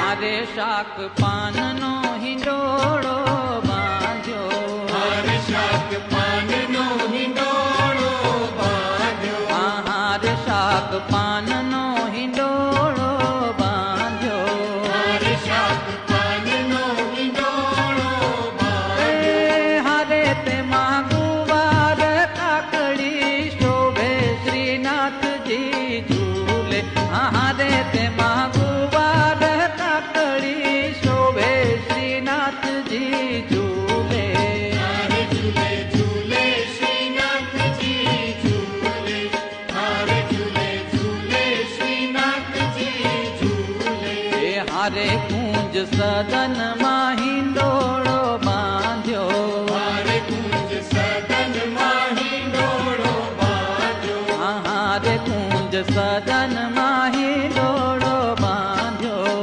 હારે શાક પાનનો હિંડોળો બાંધ્યો, હારે શાક પાનનો હિંડોળો બાંધ્યો, હારે શાક પાનનો હિંડોળો બાંધ્યો, હારે શાક પાનનો હિંડોળો બાંધ્યો. હારે તેમાં ગુવાર કાકડી શોભે શ્રીનાથજી ઝૂલે, હારે તેમાં ગુવાર કાકડી શોભે શ્રીનાથજી ઝૂલે. હારે ઝૂલે ઝૂલે શ્રીનાથજી ઝૂલે, હારે ઝૂલે ઝૂલે શ્રીનાથજી ઝૂલે. હારે કુંજ સદનમાં હિંડો